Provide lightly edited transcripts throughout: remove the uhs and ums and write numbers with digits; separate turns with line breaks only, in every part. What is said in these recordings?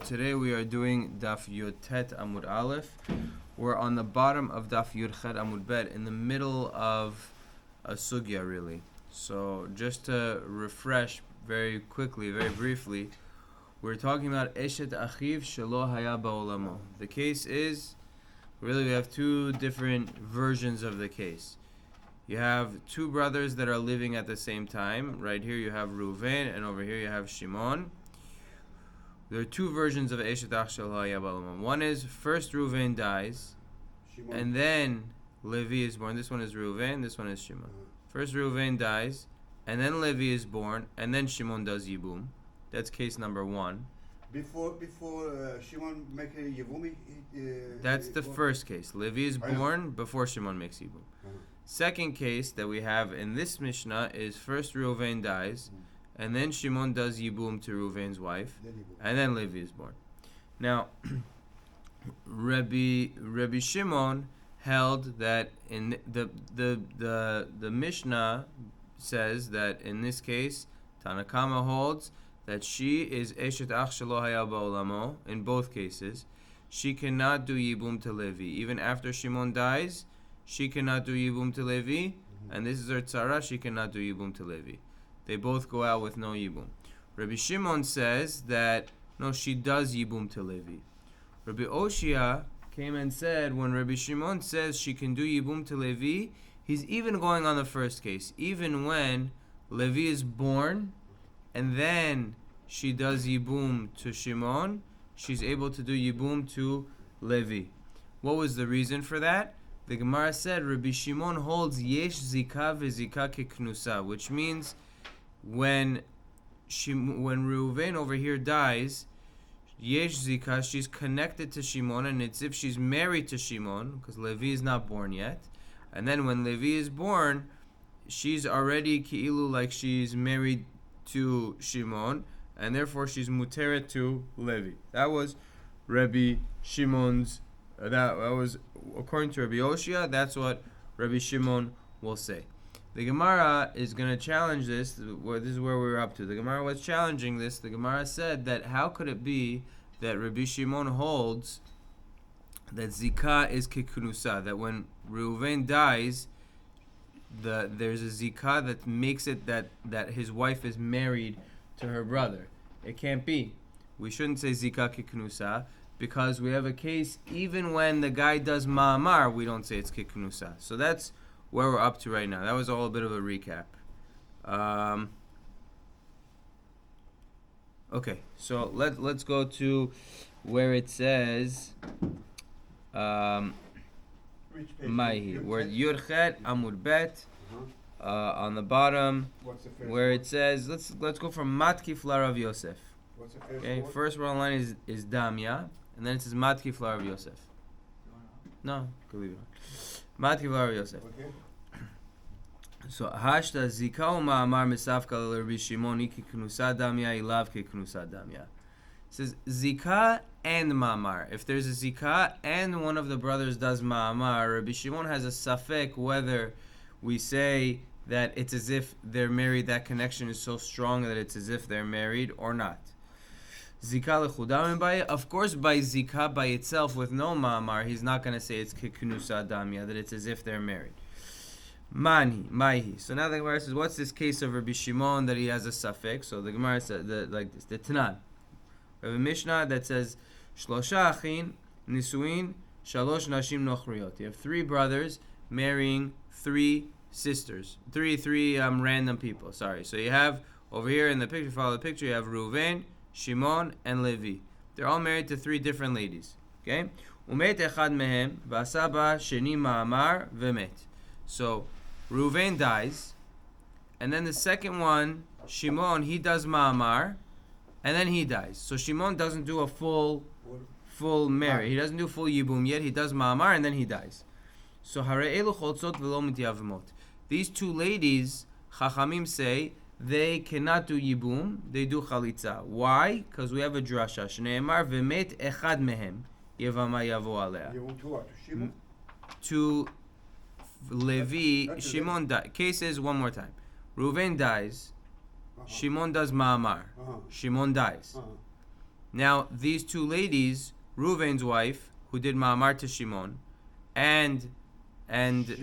today we are doing Daf Yud Tet Amud Aleph. We're on the bottom of Daf Yud Chet Amud Bet, in the middle of a sugya really. So just to refresh very quickly, very briefly, we're talking about Eshet Achiv Shelo Haya Ba'olamo. The case is, really we have two different versions of the case. You have two brothers that are living at the same time. Right here you have Reuven, and over here you have Shimon. There are two versions of Eshet Ach Shel Haya Ba'olamo. One is first Reuven dies, Shimon, and then Levi is born. This one is Reuven, this one is Shimon. First Reuven dies, and then Levi is born, and then Shimon does Yibum. That's case number one.
Before Shimon make a Yevumi?
That's the first case. Levi is born before Shimon makes Yibum. Second case that we have in this Mishnah is first Reuven dies, and then Shimon does Yibum to Reuven's wife, and then Levi is born. Now, Rabbi Shimon held that in the Mishnah says that in this case, Tanakama holds that she is Eshet Ach Shelo Haya Ba'olamo in both cases. She cannot do Yibum to Levi. Even after Shimon dies, she cannot do Yibum to Levi, and this is her tzara, she cannot do Yibum to Levi. They both go out with no Yibum. Rabbi Shimon says that, no, she does Yibum to Levi. Rabbi Oshia came and said, when Rabbi Shimon says she can do Yibum to Levi, he's even going on the first case. Even when Levi is born, and then she does Yibum to Shimon, she's able to do Yibum to Levi. What was the reason for that? The Gemara said, Rabbi Shimon holds Yesh Zika V'Zika Keknusa, which means when Reuven over here dies, Yesh Zika, she's connected to Shimon, and it's if she's married to Shimon, because Levi is not born yet. And then when Levi is born, she's already Ki'ilu, like she's married to Shimon, and therefore she's muteret to Levi. That was Rabbi Shimon's, that was according to Rabbi Oshia, that's what Rabbi Shimon will say. The Gemara is going to challenge this. This is where we're up to. The Gemara was challenging this. The Gemara said that how could it be that Rabbi Shimon holds that Zika is Kikunusa, that when Reuven dies, there's a Zika that makes it that his wife is married to her brother. It can't be. We shouldn't say Zika Kikunusa, because we have a case, even when the guy does Ma'amar, we don't say it's Kikunusa. So that's where we're up to right now. That was all a bit of a recap. Okay, so let's go to where it says Maihi. Where Yud Chet Amud Bet on the bottom, where it says let's go from Matkif Larav Yosef.
What's the first
Okay,
word?
first word online is Damya, and then it says Matkif Larav Yosef. No, could leave it on. Matkif Larav Yosef.
Okay.
So Hashta Zika Ma'amar Misafka Rabbi Shimon Ki Knusa Damya Ilav Ki Knusa Damya. It says Zika and Ma'amar. If there's a Zika and one of the brothers does Ma'amar, Rabbi Shimon has a safek whether we say that it's as if they're married, that connection is so strong that it's as if they're married or not. Zika lechudam by, of course, by Zika by itself with no Ma'amar, he's not going to say it's Kikunusa Damya, that it's as if they're married. Maihi. So now the Gemara says, what's this case of Rabbi Shimon that he has a safek? So the Gemara says like this: the Tanan. We have a Mishnah that says, Shlosha achin nisuin shalosh nashim nochriyot. You have three brothers marrying three sisters, three random people. Sorry. So you have over here in the picture, follow the picture. You have Reuven, Shimon, and Levi. They're all married to three different ladies. Okay. Umet echad mehem v'asaba sheni ma'amar v'met. So Reuven dies, and then the second one, Shimon, he does Ma'amar, and then he dies. So Shimon doesn't do a full marriage. He doesn't do full Yibum yet. He does Ma'amar, and then he dies. So Hare'elu chotzot v'lo mit Yevamot. These two ladies, Chachamim say, they cannot do Yibum, they do Chalitza. Why? Because we have a drasha. Shneimar v'met echad mehem Yevama yavo alea.
You want to what? To Shimon?
To Levi, Shimon dies. Case is one more time. Reuven dies. Shimon does Ma'amar. Shimon dies. Now, these two ladies, Reuven's wife, who did Ma'amar to Shimon, and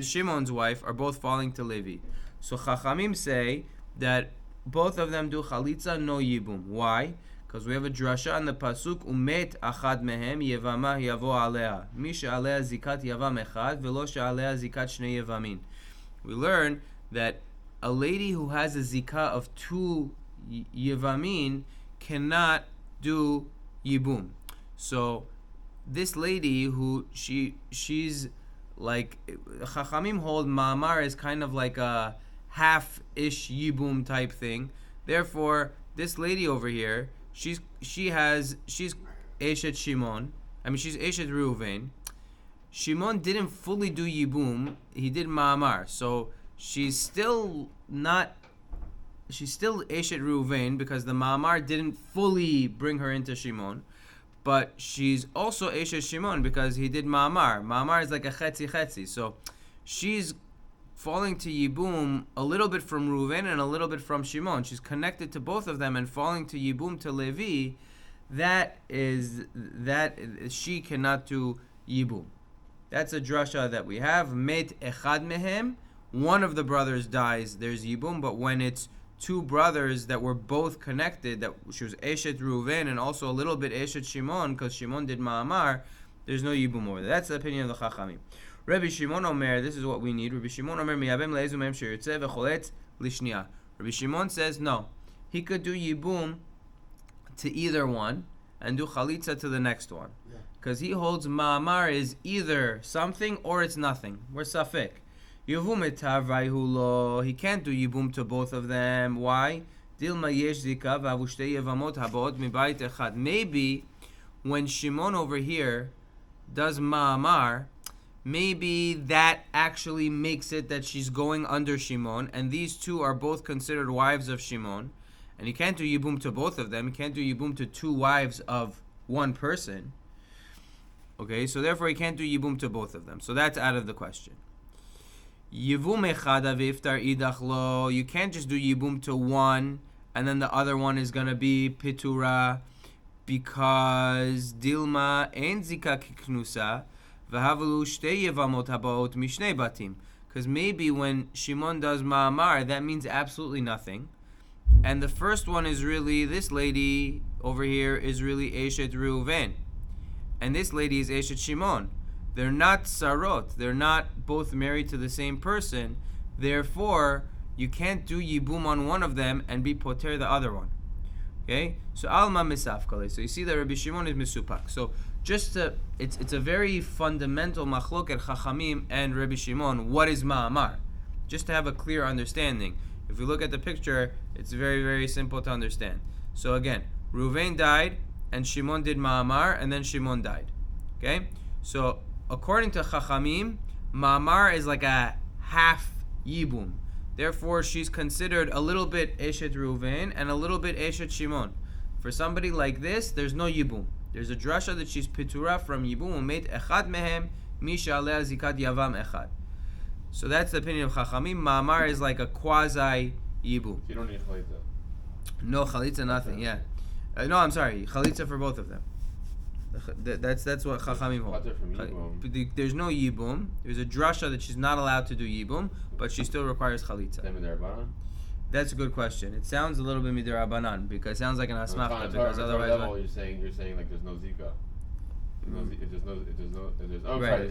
Shimon's wife are both falling to Levi. So Chachamim say that both of them do Chalitza, no Yibum. Why? Because we have a drasha on the pasuk, Umet achad mehem Yevamah yavo alea. Misha alea zikat Yevam echad, velo she'alea zikat shnei Yevamin. We learn that a lady who has a zikah of two Yevamin cannot do Yibum. So this lady who she's like, Chachamim hold Ma'amar is kind of like a half-ish Yibum type thing. Therefore, this lady over here, she's Eshet Shimon. She's Eshet Reuven. Shimon didn't fully do Yibum. He did Ma'amar. So she's still Eshet Reuven because the Ma'amar didn't fully bring her into Shimon. But she's also Eshet Shimon because he did Ma'amar. Ma'amar is like a chetzi. So she's falling to Yibum a little bit from Reuven and a little bit from Shimon. She's connected to both of them and falling to Yibum to Levi. That she cannot do Yibum. That's a drasha that we have. Met echad mehem. One of the brothers dies, there's Yibum, but when it's two brothers that were both connected, that she was Eshet Reuven and also a little bit Eshet Shimon, because Shimon did Ma'amar, there's no Yibum over there. That's the opinion of the Chachamim. Rabbi Shimon Omer, this is what we need. Rabbi Shimon Omer, miyabem le'ezu mehem she'yotze v'cholet lishniya. Rabbi Shimon says no. He could do Yibum to either one and do Chalitza to the next one. Because he holds Ma'amar is either something or it's nothing. We're Safek. Yevamot he can't do Yibum to both of them. Why? Maybe when Shimon over here does Ma'amar, maybe that actually makes it that she's going under Shimon, and these two are both considered wives of Shimon, and he can't do Yibum to both of them. He can't do Yibum to two wives of one person. Okay, so therefore he can't do Yibum to both of them. So that's out of the question. Yivum echada v'iftar idach lo. You can't just do Yibum to one and then the other one is going to be Pitura because Dilma ein zika kiknusa v'havelu shtei Yevamot habaot mishnei batim. Because maybe when Shimon does Ma'amar, that means absolutely nothing. And the first one is really, this lady over here is really Eshet Reuven. And this lady is Eshet Shimon. They're not sarot. They're not both married to the same person. Therefore, you can't do Yibum on one of them and be poter the other one. Okay? So, Alma misafkale. So, you see that Rabbi Shimon is misupak. So, it's a very fundamental machloket Chachamim and Rabbi Shimon. What is Ma'amar? Just to have a clear understanding. If we look at the picture, it's very, very simple to understand. So, again, Reuven died, and Shimon did Ma'amar, and then Shimon died. Okay? So, according to Chachamim, Ma'amar is like a half Yibum. Therefore, she's considered a little bit Eshet Reuven and a little bit Eshet Shimon. For somebody like this, there's no Yibum. There's a drasha that she's Pitura from Yibum, Umet echad mehem, misha alea zikat Yavam echad. So that's the opinion of Chachamim. Ma'amar is like a quasi Yibum.
You don't need Chalitza.
No, Chalitza, nothing, yeah. No, I'm sorry, Chalitza for both of them. That's what Chachamim hold. There's no Yibum. There's a drasha that she's not allowed to do Yibum, but she still requires Chalitza. That's a good question. It sounds a little bit midirabanan because it sounds like an asmachta because otherwise.
Level, you're saying like there's no zika. There's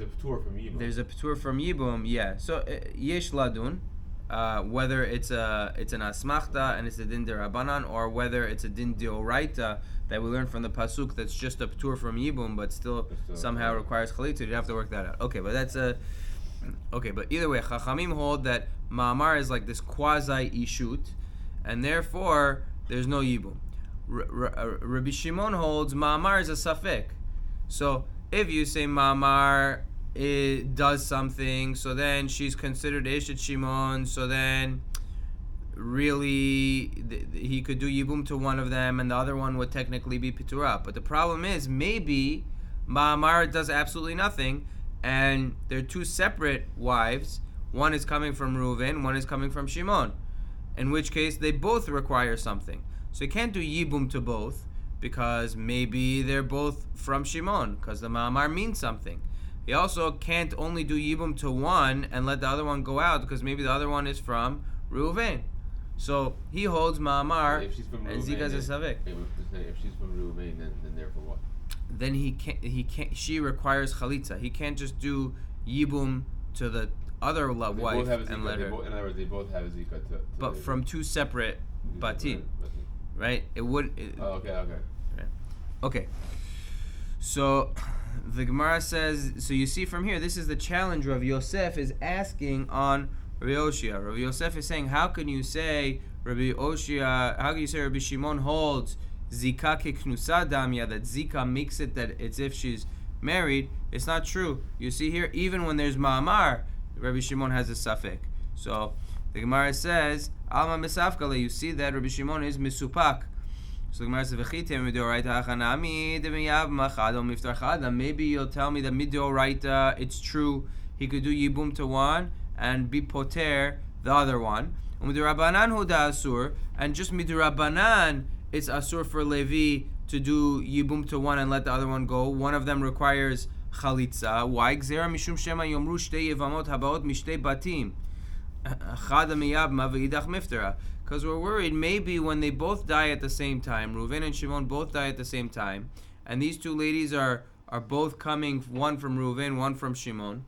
a patur from Yibum.
There's a patur from Yibum, yeah. So yesh ladun, whether it's an asmachta and it's a din derabanan, or whether it's a din deoraita that we learn from the pasuk that's just a patur from Yibum but still somehow requires chalitza. You'd have to work that out. Okay, but that's a. Okay, but either way, Chachamim hold that Ma'amar is like this quasi-ishut, and therefore there's no Yibum. Rabbi Shimon holds Ma'amar is a safek. So if you say Ma'amar does something, so then she's considered Eshet Shimon, so then really he could do Yibum to one of them, and the other one would technically be Piturah. But the problem is, maybe Ma'amar does absolutely nothing, and they're two separate wives. One is coming from Reuven, one is coming from Shimon. In which case, they both require something. So you can't do Yibum to both, because maybe they're both from Shimon, because the ma'amar means something. He also can't only do yibum to one and let the other one go out, because maybe the other one is from Reuven. So he holds ma'amar and zika zesavik.
If she's from Reuven, then therefore what?
Then he can't. She requires chalitza. He can't just do yibum to the other wife and let her.
In other words, they both have a zika
but from two separate batim, right? It would.
Okay.
Right. Okay. So the Gemara says. So you see from here, this is the challenge Rav Yosef is asking on Rabbi Oshia. Rabbi Yosef is saying, how can you say Rabbi Oshia? How can you say Rabbi Shimon holds zika keknusa damya, that zika makes it that it's if she's married? It's not true. You see here, even when there's ma'amar, Rabbi Shimon has a safek. So the Gemara says, Alma misafkale, you see that Rabbi Shimon is misupak. So the Gemara says, maybe you'll tell me that midoraita, it's true, he could do yibum to one and be poter the other one. And just midurabanan, it's asur for Levi to do yibum to one and let the other one go. One of them requires chalitza. Why? Gzera mishum shema yomru shtei yevamot habaot mishtei batim. Chada miyabma ve'idach miftera. Because we're worried maybe when they both die at the same time, Reuven and Shimon both die at the same time, and these two ladies are both coming, one from Reuven, one from Shimon.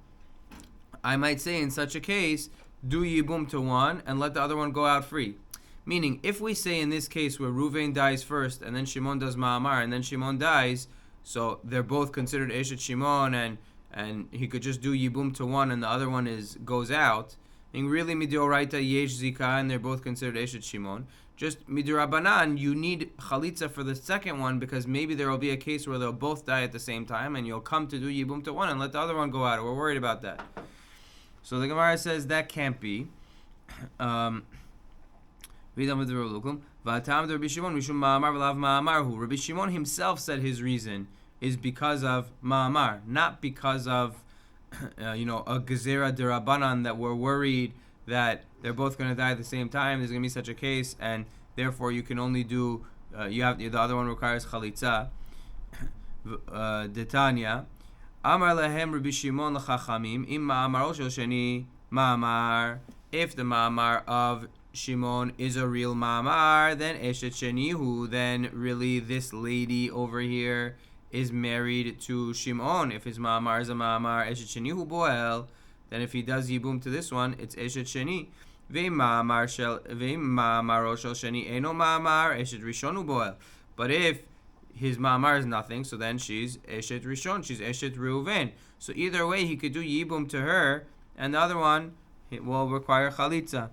I might say in such a case, do yibum to one and let the other one go out free. Meaning, if we say in this case where Reuven dies first and then Shimon does ma'amar and then Shimon dies, so they're both considered Eshet Shimon and he could just do yibum to one and the other one goes out. And really midioraita yesh zika and they're both considered Eshet Shimon. Just midirabanan, you need chalitza for the second one because maybe there will be a case where they'll both die at the same time and you'll come to do yibum to one and let the other one go out. We're worried about that. So the Gemara says that can't be. Rabbi Shimon himself said his reason is because of ma'amar, not because of a gezerah derabanan that we're worried that they're both going to die at the same time. There's going to be such a case, and therefore you can only do. The other one requires chalitza. Detanya. Amar lehem Rabbi Shimon l'chachamim im ma'amar shel sheni ma'amar. If the ma'amar of Shimon is a real ma'amar, then eshet shenihu, then really this lady over here is married to Shimon. If his ma'amar is a ma'amar eshet shenihu boel, then if he does yibum to this one, it's eshet sheni. Ve'im ma'amaro shel sheni eno ma'amar eshet rishonu boel. But if his ma'amar is nothing, so then she's Eshet Rishon, she's Eshet Reuven. So either way, he could do Yibum to her, and the other one will require Chalitza.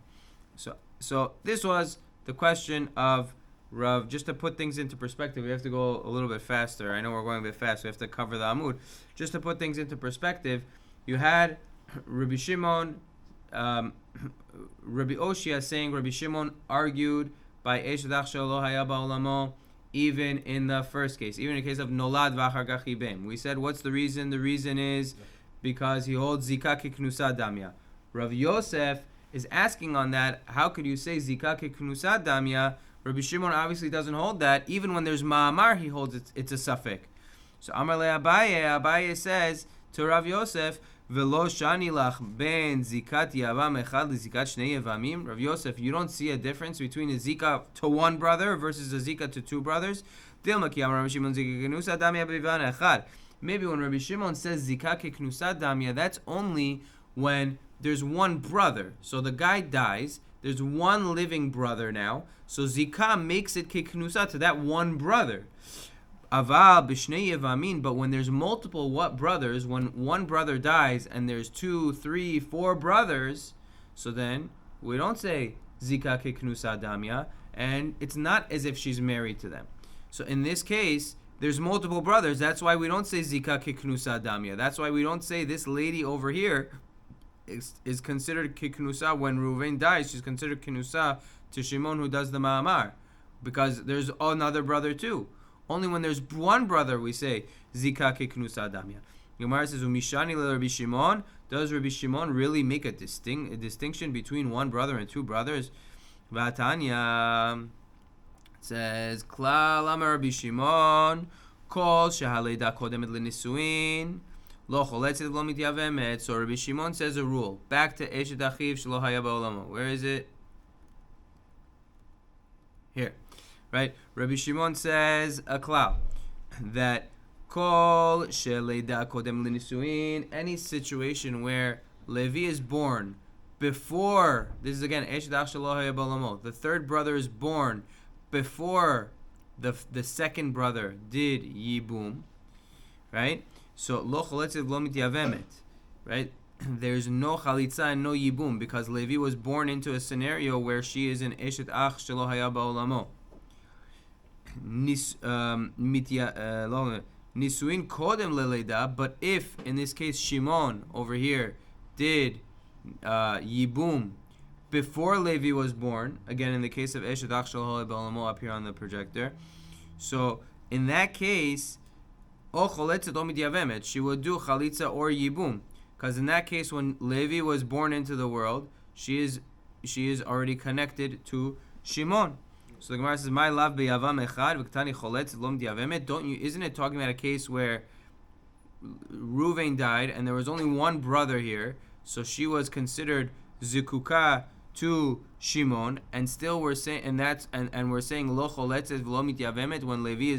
So this was the question of Rav. Just to put things into perspective, we have to go a little bit faster. I know we're going a bit fast, we have to cover the Amud. Just to put things into perspective, you had Rabbi Shimon, Rabbi Oshia saying Rabbi Shimon argued by Eshet Ach Shelo Haya Ba'olamo, even in the first case, even in the case of Nolad V'achar Kach Ibem. We said, what's the reason? The reason is because he holds Zika Keknusa Damya. Rav Yosef is asking on that, how could you say Zika Keknusa Damya? Rabbi Shimon obviously doesn't hold that. Even when there's Ma'amar, he holds it's a Safek. So Amar Le Abaye says to Rav Yosef, V'lo shani lach ben zikat yavam echad lizikat shnei yavamim. Rav Yosef, you don't see a difference between a zika to one brother versus a zika to two brothers. Maybe when Rabbi Shimon says zika keknusa damya, that's only when there's one brother. So the guy dies, there's one living brother now, so zika makes it keknusa to that one brother. Aval b'shnei yevamin, but when there's multiple brothers, when one brother dies and there's 2, 3, 4 brothers, so then we don't say zika keknusa damya, and it's not as if she's married to them. So in this case, there's multiple brothers. That's why we don't say zika keknusa damya. That's why we don't say this lady over here is considered keknusa when Reuven dies. She's considered keknusa to Shimon who does the ma'amar, because there's another brother too. Only when there's one brother we say zika keknusa damya. Gemara says umishani le Rabbi Shimon. Does Rabbi Shimon really make a distinction between one brother and two brothers? Vatanya says Klal Amar Rabbi Shimon Kol Shehaleda Kodemet Lenisuin Lo Choletzet V'lo Mityavemet. So Rabbi Shimon says a rule. Back to Eshet Achiv Shelo Haya Ba'olamo. Where is it? Here, right? Rabbi Shimon says a klal that Kol Shehaleda Kodem Lenisuin. Any situation where Levi is born before, this is again Eshet Ach Shelo Haya Ba'olamo. The third brother is born before the second brother did Yibum, right? So Lo Choletzet V'lo Mityavemet, right? There's no Chalitza and no Yibum because Levi was born into a scenario where she is an Eshet Ach Shelo Haya Ba'olamo. Nisuin Kodem Leleida, but if in this case Shimon over here did Yibum before Levi was born, again in the case of Eshet Ach Shelo Haya Ba'olamo up here on the projector, so in that case, O Choletzet O Mityavemet, she would do Chalitza or Yibum, because in that case when Levi was born into the world, she is already connected to Shimon. So the Gemara says, "My love beyavam echad v'ktani choletzet lo mityavemet." Don't you? Isn't it talking about a case where Reuven died and there was only one brother here, so she was considered zikuka to Shimon, and still we're saying, and we're saying lo choletzet v'lo mityavemet when Levi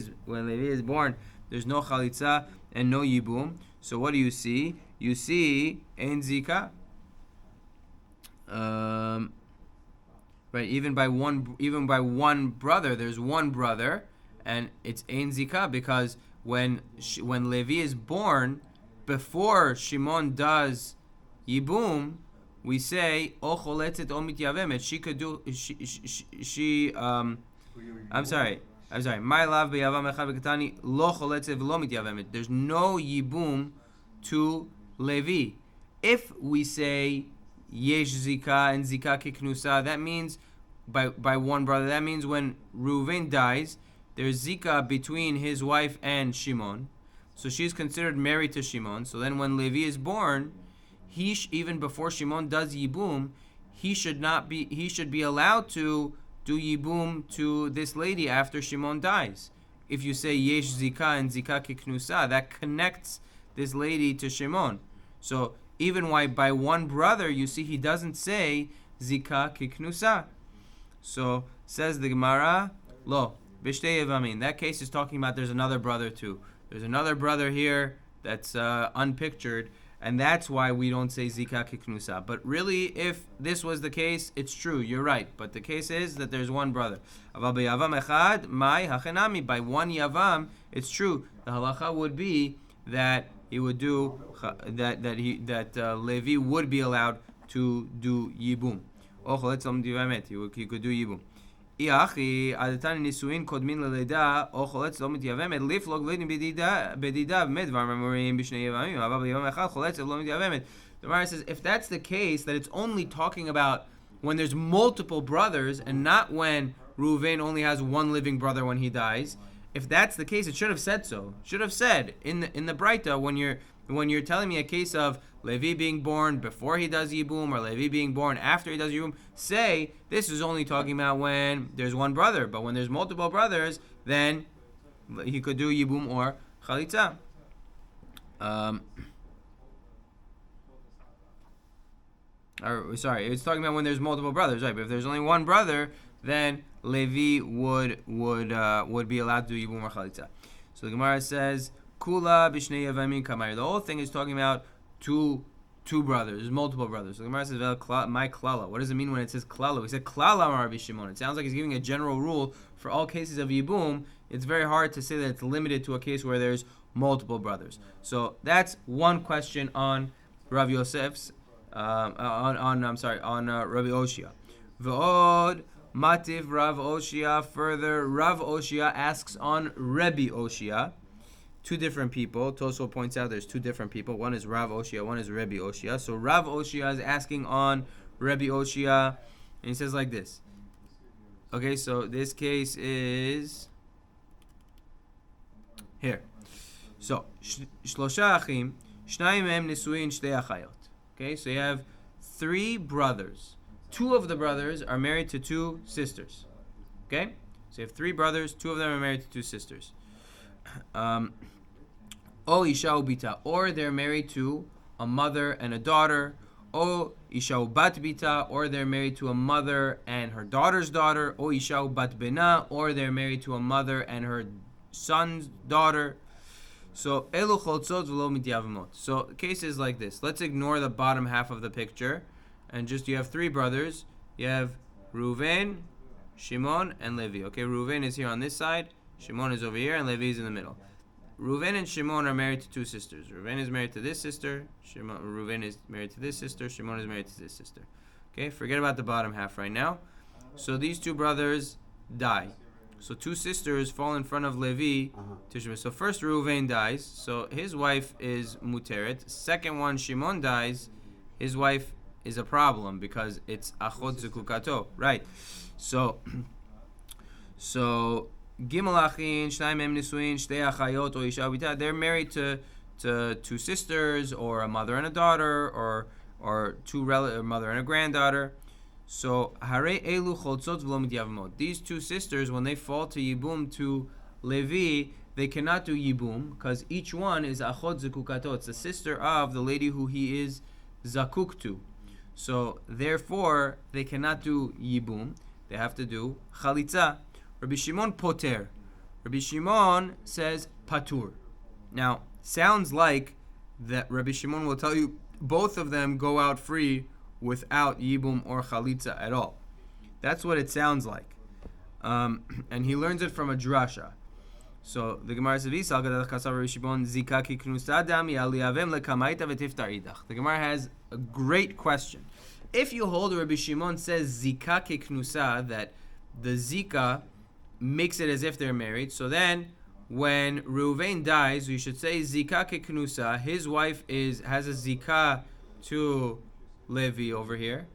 is born. There's no chalitza and no yibum. So what do you see? You see ein zika. Right, even by one brother, there's one brother, and it's ein zika because when Levi is born, before Shimon does yibum, we say o choletzet o mityavemet. She could do I'm sorry. My love beyavam echad v'katani lo choletzet v'lo mityavemet. There's no yibum to Levi. If we say yesh zika and zika kiknusa, that means by one brother. That means when Reuven dies, there's zika between his wife and Shimon, so she's considered married to Shimon. So then when Levi is born, even before Shimon does yibum, he should be allowed to do yibum to this lady after Shimon dies. If you say yesh zika and zika kiknusa, that connects this lady to Shimon. So even by one brother, you see he doesn't say zika kiknusa. So says the Gemara, lo b'shtei yevamin. That case is talking about there's another brother too. There's another brother here that's unpictured, and that's why we don't say zika kiknusa. But really, if this was the case, it's true. You're right. But the case is that there's one brother. Aval beyavam echad mai hachenami. By one yavam, it's true. The halacha would be that he would do that Levi would be allowed to do yibum. He could do yibum. Iachi adatani nisuin kodmin leleda o choletz lo mityavemet liflog leidin bedidav medvar memorim b'shnei yevamim haba b'yom echad choletz lo mityavemet. The Gemara says if that's the case, that it's only talking about when there's multiple brothers and not when Reuven only has one living brother when he dies. If that's the case, it should have said so. Should have said in the Braita when you're telling me a case of Levi being born before he does Yibum or Levi being born after he does Yibum, say this is only talking about when there's one brother. But when there's multiple brothers, then he could do Yibum or Chalitza. Sorry, it's talking about when there's multiple brothers, right? But if there's only one brother, then Levi would be allowed to do Yibum or Chalitza. So the Gemara says, Kula b'shnei yevamim kamar. The whole thing is talking about two brothers, multiple brothers. So the Gemara says, my klala. What does it mean when it says klala? We said klala amar Rabbi Shimon. It sounds like he's giving a general rule for all cases of Yibum. It's very hard to say that it's limited to a case where there's multiple brothers. So that's one question on Rav Yosef's, on Rabbi Oshia. V'od mativ Rav Oshia. Further, Rav Oshia asks on Rabbi Oshia. Two different people. Tosfot points out there's two different people. One is Rav Oshia, one is Rabbi Oshia. So Rav Oshia is asking on Rabbi Oshia, and he says like this. Okay, so this case is here. So shlosha achim, shnayim mehem nisuin shtei achayot. Okay, so you have three brothers. Two of the brothers are married to two sisters. Okay, So you have 3 brothers, 2 of them are married to 2 sisters. O isha ubita, or they're married to a mother and a daughter. O isha bat bita, or they're married to a mother and her daughter's daughter. O isha bat bena, or they're married to a mother and her son's daughter. So elu choltzot v'lo mit Yevamot. So cases like this. Let's ignore the bottom half of the picture, and just you have 3 brothers. You have Reuven, Shimon, and Levi. Okay, Reuven is here on this side, Shimon is over here, and Levi is in the middle. Reuven and Shimon are married to 2 sisters. Reuven is married to this sister. Reuven is married to this sister. Shimon is married to this sister. Okay, forget about the bottom half right now. So these 2 brothers die. So 2 sisters fall in front of Levi to Shimon. So first Reuven dies. So his wife is muteret. Second one, Shimon dies. His wife is a problem because it's achot zekukato. Right. So Gimel achin, shnayim em nisuin, shtei achayot o isha ubita. They're married to 2 sisters, or a mother and a daughter, or 2 a mother and a granddaughter. So hare elu choltzot v'lo mit Yevamot. These 2 sisters, when they fall to yibum to Levi, they cannot do yibum because each one is achot zekukato. It's the sister of the lady who he is zakuk to. So therefore, they cannot do yibum. They have to do chalitza. Rabbi Shimon poter. Rabbi Shimon says patur. Now, sounds like that Rabbi Shimon will tell you both of them go out free without yibum or chalitza at all. That's what it sounds like. And he learns it from a drasha. So the Gemara says, the Gemara has a great question. If you hold Rabbi Shimon says zika keknusa, that the zika makes it as if they're married, so then when Reuven dies, we should say zika keknusa. His wife has a zika to Levi over here,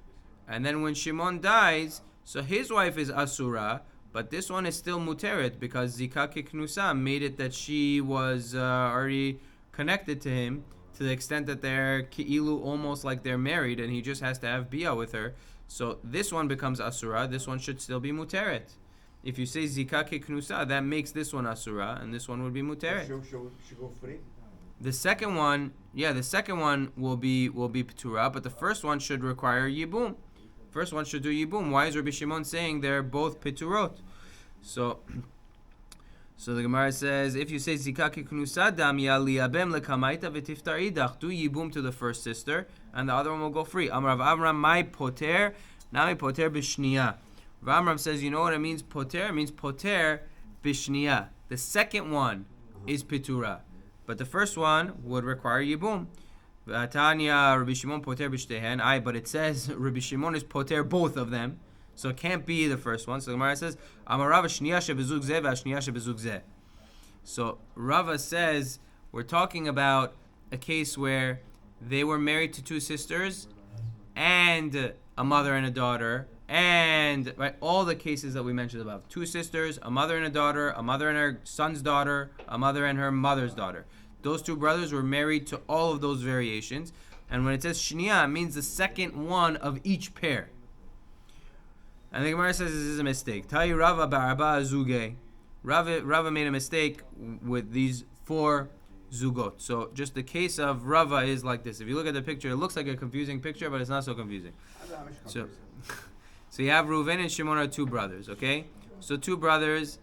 and then when Shimon dies, so his wife is asura, but this one is still muteret because zika keknusa made it that she was already connected to him to the extent that they're ki'ilu, almost like they're married, and he just has to have bia with her. So this one becomes asura. This one should still be muteret. If you say zika keknusa, that makes this one asura, and this one would be muteret.
She go free?
The second one will be p'tura, but the first one should require yibum. First one should do yibum. Why is Rabbi Shimon saying they're both p'turot? So the Gemara says, if you say zika keknusa dam yaliyabem lekamaita v'tiftar idach, do yibum to the first sister, and the other one will go free. Amar Rav Amram, my poter, nami poter b'shniya. Rav Amram says, you know what it means poter? It means poter b'shniya. The second one is pitura, but the first one would require yibum. Tanya Rabbi Shimon poter b'shtehen. But it says Rabbi Shimon is poter both of them, so it can't be the first one. So the Gemara says, Amar Rava shniya shebezug zeh v'ashniya shebezug zeh. So Rava says we're talking about a case where they were married to 2 sisters and a mother and a daughter, and right, all the cases that we mentioned above: 2 sisters, a mother and a daughter, a mother and her son's daughter, a mother and her mother's daughter. Those 2 brothers were married to all of those variations, and when it says shniya, it means the second one of each pair. And the Gemara says this is a mistake. Ta'i Rava ba'arba zuge. Rava made a mistake with these 4 zugot. So just the case of Rava is like this. If you look at the picture, it looks like a confusing picture, but it's not so confusing. So you have Reuven and Shimon are 2 brothers, okay? So 2 brothers,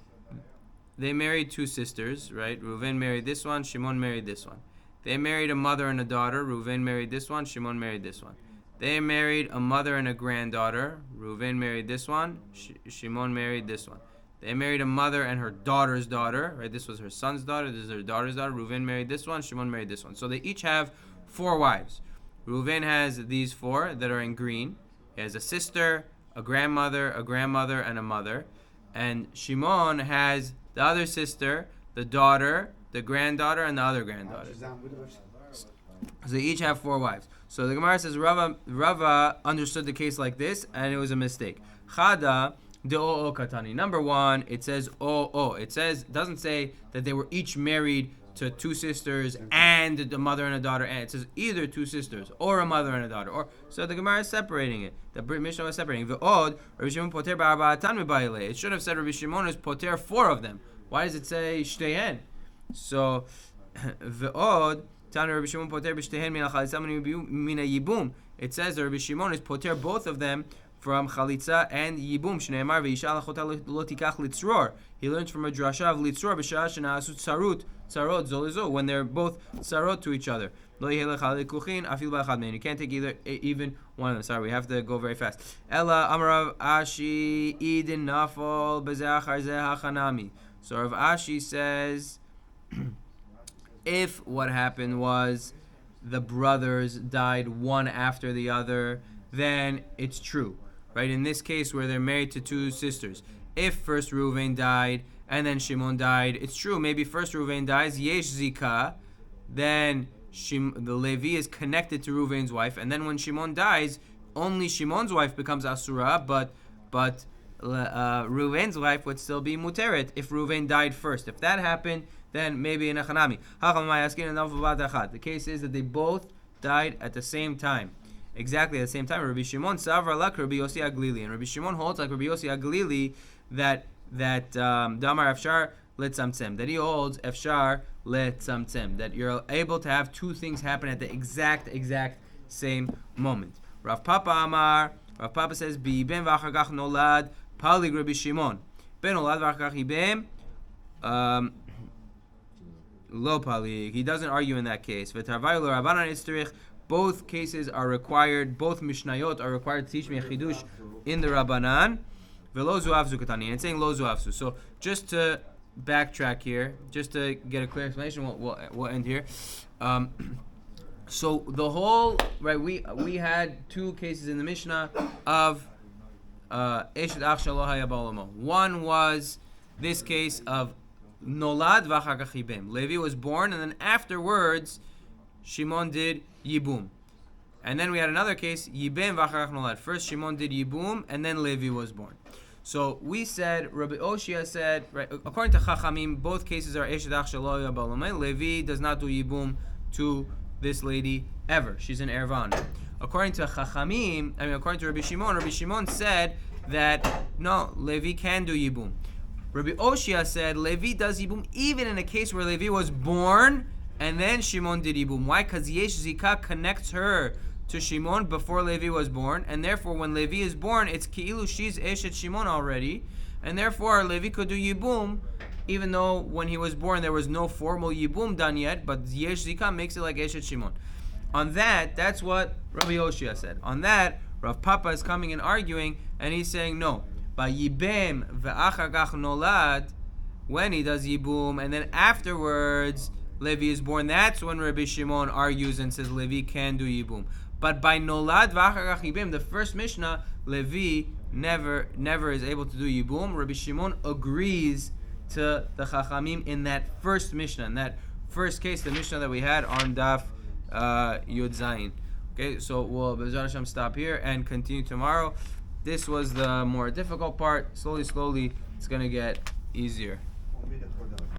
they married 2 sisters, right? Reuven married this one, Shimon married this one. They married a mother and a daughter. Reuven married this one, Shimon married this one. They married a mother and a granddaughter. Reuven married this one, Shimon married this one. They married a mother and her daughter's daughter, right? This was her son's daughter, this is her daughter's daughter. Reuven married this one, Shimon married this one. So they each have 4 wives. Reuven has these 4 that are in green. He has a sister, a grandmother, and a mother. And Shimon has the other sister, the daughter, the granddaughter, and the other granddaughter. So they each have 4 wives. So the Gemara says Rava understood the case like this, and it was a mistake. Chada de o katani. Number 1, it says o. It doesn't say that they were each married to two sisters and the mother and a daughter, and it says either two sisters or a mother and a daughter. Or so the Gemara is separating it. The Mishnah was separating. V'od Rabbi Shimon poter ba'arba'atan mibayile. It should have said Rabbi Shimon is poter 4 of them. Why does it say shtehen? So v'od Tanu Rabbi Shimon poter b'shtehen min ha'chalitza min ha'yibum. It says that Rabbi Shimon is poter both of them from chalitza and yibum. Shneimar ve'isha lachota lo tikach litzror. He learns from a drasha of litzror b'shah shena'asu tzarut tzarot zol when they're both tzarot to each other. Lo yehelech halikuchin afil ba'achad mein. You can't take even one of them. Sorry, we have to go very fast. Ella amarav ashi idin nafol bezachar zeh hachanami. So Rav Ashi says, if what happened was the brothers died one after the other, then it's true. Right? In this case where they're married to two sisters. If first Reuven died and then Shimon died, it's true. Maybe first Reuven dies, Yesh Zika, then the Levi is connected to Reuven's wife, and then when Shimon dies, only Shimon's wife becomes Asura, but Reuven's wife would still be Muteret if Reuven died first. If that happened, then maybe in a Chanami. The case is that they both died at the same time. Exactly at the same time. Rabbi Shimon Savra like Rabbi Yossi Aglili, and Rabbi Shimon holds like Rabbi Yossi Aglili that Damar Efshar Letzamtzem, that he holds Efshar Letzamtzem, that you're able to have two things happen at the exact same moment. Rav Papa Amar, Rav Papa says Bi ben v'achagach nolad palig Rabbi Shimon ben nolad v'achagach ibem lo palig. He doesn't argue in that case. V'tarvayu lo Rabbanan isterich. Both cases are required, both Mishnayot are required to teach me a chidush in the Rabbanan. V'lo zuavzu katani. And it's saying lo zuavzu. So just to backtrack here, just to get a clear explanation, we'll end here. So the whole, right, we had two cases in the Mishnah of Eshet Ach Shelo Haya Ba'olamo. One was this case of Nolad v'achagach Yibem. Levi was born, and then afterwards, Shimon did Yibum. And then we had another case, Yibem v'achagach Nolad. First Shimon did Yibum, and then Levi was born. So we said, Rabbi Oshia said, right, according to Chachamim, both cases are Eshet Ach Shelo Haya Ba'olamo. Levi does not do Yibum to this lady ever. She's an Ervan. According to Chachamim, according to Rabbi Shimon said that no, Levi can do Yibum. Rabbi Oshia said Levi does Yibum even in a case where Levi was born and then Shimon did Yibum. Why? Because Yesh Zika connects her to Shimon before Levi was born, and therefore when Levi is born, it's Ki'ilu she's Eshet Shimon already, and therefore Levi could do Yibum even though when he was born there was no formal Yibum done yet, but Yesh Zika makes it like Eshet Shimon. On that, that's what Rabbi Oshia said. On that, Rav Papa is coming and arguing, and he's saying no. By Yibem ve'achagach nolad, when he does Yibum, and then afterwards Levi is born, that's when Rabbi Shimon argues and says Levi can do Yibum. But by Nolad ve'achagach Yibem, the first Mishnah, Levi never is able to do Yibum. Rabbi Shimon agrees to the Chachamim in that first Mishnah, in that first case, the Mishnah that we had on Daf Yud Zayin. Okay, so we'll B'ezrat Hashem stop here and continue tomorrow. This was the more difficult part. Slowly, it's going to get easier.